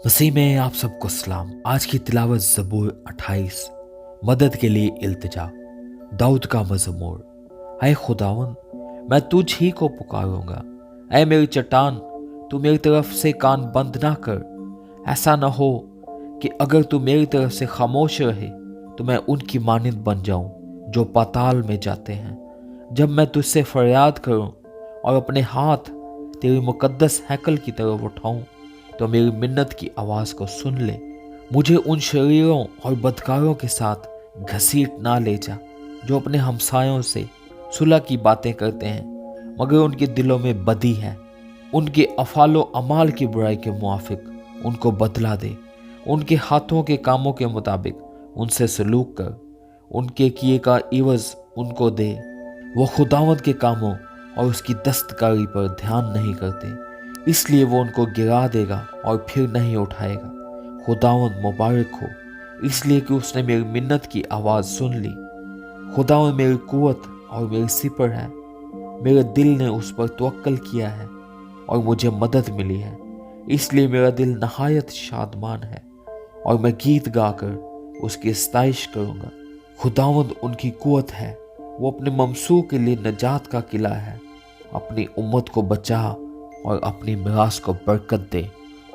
मसीह में आप सबको सलाम। आज की तिलावत ज़बूर 28। मदद के लिए इल्तिजा। दाऊद का मज़मूर। ऐ खुदावन, मैं तुझ ही को पुकारूंगा। ऐ मेरी चट्टान, तू मेरी तरफ से कान बंद ना कर। ऐसा न हो कि अगर तू मेरी तरफ से खामोश रहे तो मैं उनकी मानिंद बन जाऊं जो पाताल में जाते हैं। जब मैं तुझसे फरियाद करूं और अपने हाथ तेरी मुकद्दस हैकल की तरफ उठाऊं तो मेरी मिन्नत की आवाज़ को सुन ले। मुझे उन शरीरों और बदकारों के साथ घसीट ना ले जा जो अपने हमसायों से सुलह की बातें करते हैं मगर उनके दिलों में बदी है। उनके अफालो अमाल की बुराई के मुआफिक उनको बदला दे। उनके हाथों के कामों के मुताबिक उनसे सलूक कर। उनके किए का इवज उनको दे। वो खुदावंद के कामों और उसकी दस्तकारी पर ध्यान नहीं करते, इसलिए वो उनको गिरा देगा और फिर नहीं उठाएगा। खुदावंद मुबारक हो, इसलिए कि उसने मेरी मिन्नत की आवाज़ सुन ली। खुदावंद मेरी कुव्वत और मेरी सिपर है। मेरे दिल ने उस पर तवक्कल किया है और मुझे मदद मिली है। इसलिए मेरा दिल नहायत शादमान है और मैं गीत गाकर उसकी सताइश करूँगा। खुदावंद उनकी कुव्वत है, वो अपने ममसूह के लिए नजात का किला है। अपनी उम्मत को बचा और अपनी मिरास को बरकत दे।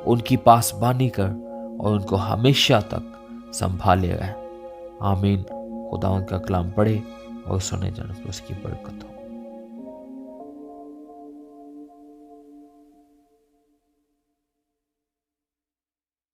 उनकी पासबानी कर और उनको हमेशा तक संभाले रहे। आमीन। खुदावंद का कलाम पढ़े और सुने जाने पर उसकी बरकत हो।